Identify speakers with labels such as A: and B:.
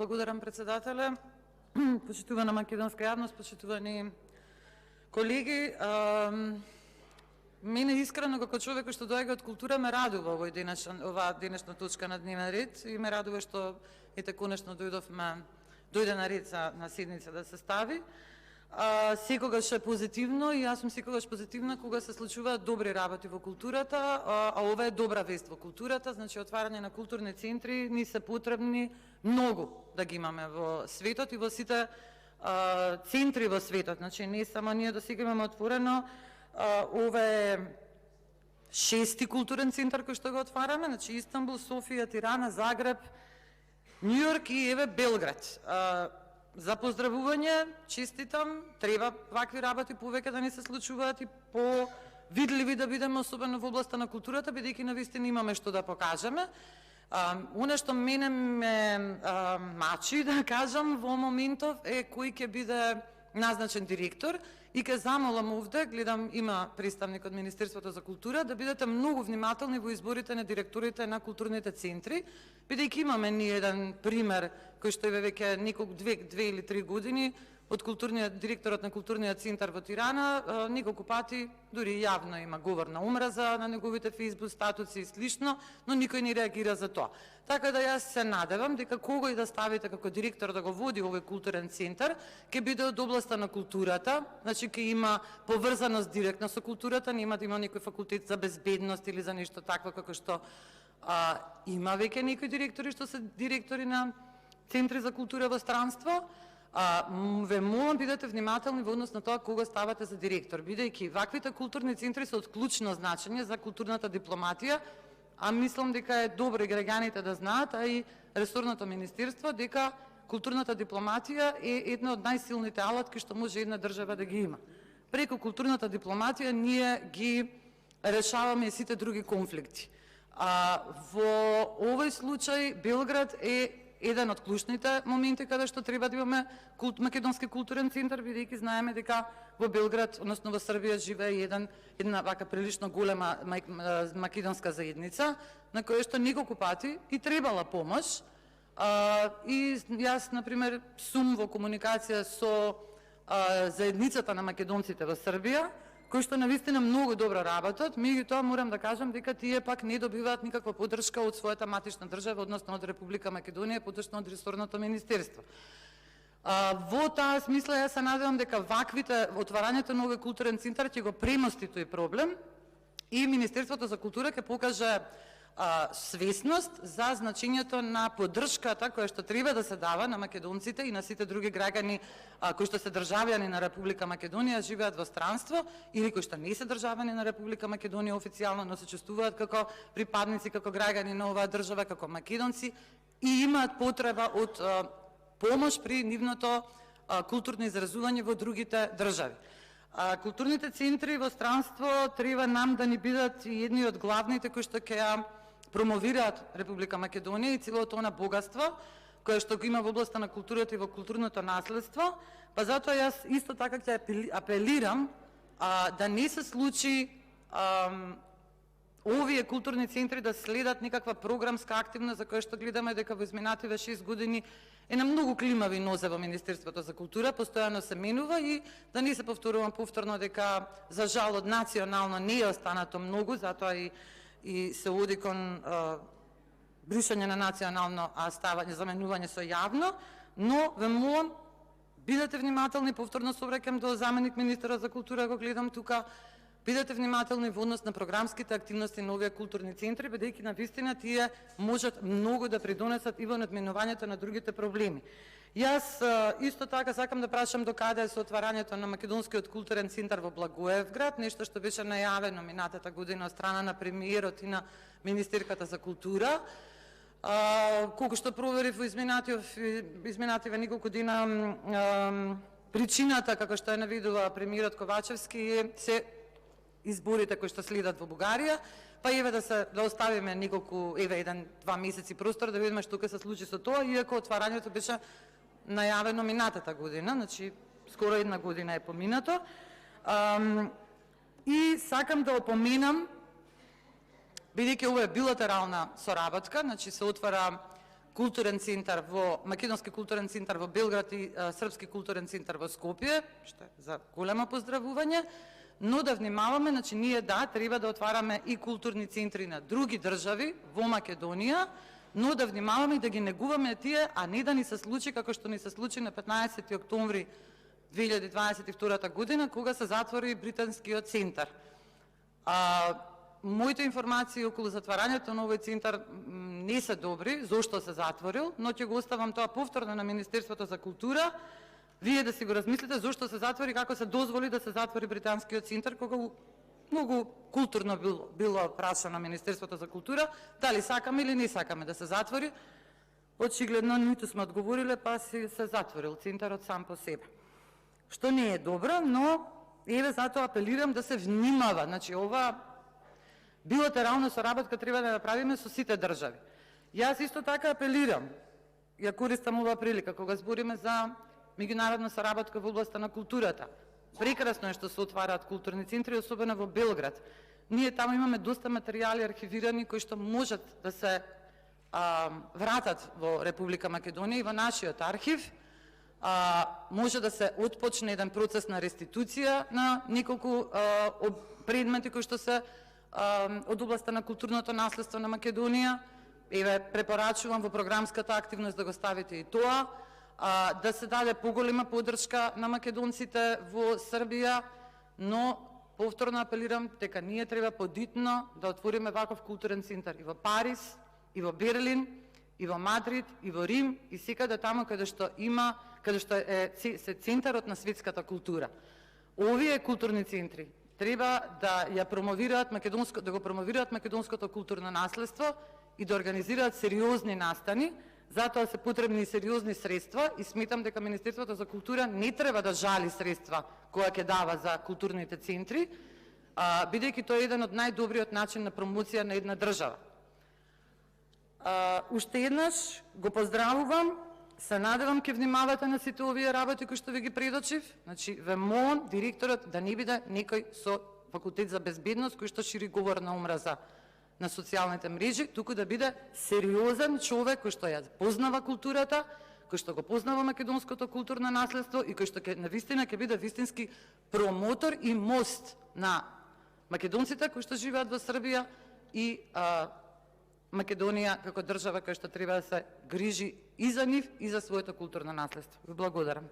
A: Благодарам, председателе. Почитувана македонска јавност, почитувани колеги, мене искрено како човек кој што доаѓа од култура ме радува оваа денешна точка на дневен ред и ме радува што ете конечно дојде на ред на седница да се стави. Секогаш е позитивно и јас сум секогаш позитивна кога се случуваат добри работи во културата, а ова е добра вест во културата, значи отварање на културни центри ни се потребни многу да ги имаме во светот и во сите центри во светот. Значи не само ние да сега имаме отворено, ова е шести културен центар кој што го отвараме, значи Истанбул, Софија, Тирана, Загреб, Њујорк и еве Белград. За поздравување, честитам, треба вакви работи повеќе да не се случуваат и по видливи да бидеме, особено во областа на културата, бидејќи навистина имаме што да покажеме. Оно што мене ме мачи, да кажам, во моментов е кој ќе биде назначен директор и ќе замолам овде, гледам има представник од Министерството за култура, да бидете многу внимателни во изборите на директорите на културните центри, бидејќи имаме ние еден пример кој што е веќе неколку две или три години од директорот на културниот центар во Тирана, неколку пати дури јавно има говор на омраза на неговите фејсбук статуси и слично, но никој не реагира за тоа. Така да јас се надевам дека кога и да ставите како директор да го води овој културен центар, ќе биде од областа на културата, значи ќе има поврзаност директно со културата, нема да има некој факултет за безбедност или за нешто такво како што има веќе некои директори што се директори на центри за култура во странство. Ве молам бидете внимателни во однос на тоа кога ставате за директор, бидејќи ваквите културни центри се од клучно значење за културната дипломатија, а мислам дека е добро и граѓаните да знаат, а и ресорното министерство, дека културната дипломатија е една од најсилните алатки што може една држава да ги има. Преку културната дипломатија ние ги решаваме сите други конфликти. Во овој случај Белград е еден од клучните моменти каде што треба да имаме македонски културен центар, бидејќи знаеме дека во Белград, односно во Србија, живее една вака прилично голема македонска заедница, на која што неколку пати и требала помош. И јас, например, сум во комуникација со заедницата на македонците во Србија, кои што навистина многу добро работат, меѓутоа морам да кажам дека тие пак не добиваат никаква поддршка од својата матична држава, односно од Република Македонија, поточно од ресорното министерство. Во таа смисла јас се надевам дека отварањето на овој културен центар ќе го премости тој проблем и Министерството за култура ќе покаже свесност за значењето на поддршката која што треба да се дава на македонците и на сите други граѓани кои што се државјани на Република Македонија, живеат во странство или кои што не се државјани на Република Македонија официјално, но се чувствуваат како припадници, како граѓани на оваа држава, како македонци и имаат потреба од помош при нивното културно изразување во другите држави. Културните центри во странство треба нам да ни бидат едни од главните кои што ќе ја промовираат Република Македонија и целото она богатство кое што го има во областа на културата и во културното наследство, па затоа јас исто така ќе апелирам да не се случи овие културни центри да следат некаква програмска активност за која што гледаме дека во изминативе 6 години е на многу климави нозе во Министерството за култура, постојано се менува и да не се повторувам повторно дека за жал од национално не е останато многу, затоа и се оди кон бришање на национално, а заменување со јавно, но ве молам бидете внимателни, повторно се обраќам до заменик министерот за култура, го гледам тука, бидете внимателни во однос на програмските активности на овие културни центри, бидејќи навистина тие можат многу да придонесат и во надминувањето на другите проблеми. Јас исто така сакам да прашам до каде е со отварањето на Македонскиот културен центар во Благоевград, нешто што беше најавено минатата година од страна на премиерот и на министерката за култура. Колку што проверив во изминативе неколку дена, причината, како што ја наведува премиерот Ковачевски, се изборите кои што следат во Бугарија, па еве да оставиме неколку, еден-два месеци простор да видиме што ќе се случи со тоа, иако отварањето беше најавено минатата година, значи скоро една година е поминато. И сакам да опоменам, бидејќи ова е билатерална соработка, значи се отвара културен центар македонски културен центар во Белград и српски културен центар во Скопје, што е за големо поздравување, но да внимаваме, значи ние треба да отвараме и културни центри на други држави во Македонија, но да внимаваме и да ги негуваме тие, а не да ни се случи како што ни се случи на 15 октомври 2022 година, кога се затвори британскиот центар. Моите информации околу затварањето на овој центар не се добри, зошто се затворил, но ќе го оставам тоа повторно на Министерството за култура. Вие да си го размислите зошто се затвори, како се дозволи да се затвори британскиот центар, кога многу културно било прашано Министерството за култура, дали сакаме или не сакаме да се затвори. Очигледно ниту сме одговориле, па се затворил центарот сам по себе. Што не е добро, но еве затоа апелирам да се внимава. Значи ова билатерална соработка треба да направиме со сите држави. Јас исто така апелирам, ја користам оваа прилика, кога збориме за меѓународна соработка во областа на културата. Прекрасно е што се отвараат културни центри, особено во Белград. Ние таму имаме доста материјали архивирани кои што можат да се вратат во Република Македонија и во нашиот архив. Може да се отпочне еден процес на реституција на неколку предмети кои што се од областта на културното наследство на Македонија. Еве, препорачувам во програмската активност да го ставите и тоа, да се даде поголема поддршка на македонците во Србија, но повторно апелирам дека ние треба подитно да отвориме ваков културен центар и во Париз, и во Берлин, и во Мадрид, и во Рим, и секаде таму каде што е центарот на светската култура. Овие културни центри треба да ја промовираат да го промовираат македонското културно наследство и да организираат сериозни настани. Затоа се потребни сериозни средства и сметам дека Министерството за култура не треба да жали средства која ќе дава за културните центри, бидејќи тоа е еден од најдобриот начин на промоција на една држава. Уште еднаш го поздравувам, се надевам ќе внимавате на сите овие работи кои што ви ги предочив. Значи, ве молам директорот да не биде некој со факултет за безбедност кој што шири говор на омраза на социјалните мрежи, туку да биде сериозен човек кој што ја познава културата, кој што го познава македонското културно наследство и кој што навистина ќе биде вистински промотор и мост на македонците кои што живеат во Србија и Македонија како држава која што треба да се грижи и за нив и за своето културно наследство. Ви благодарам.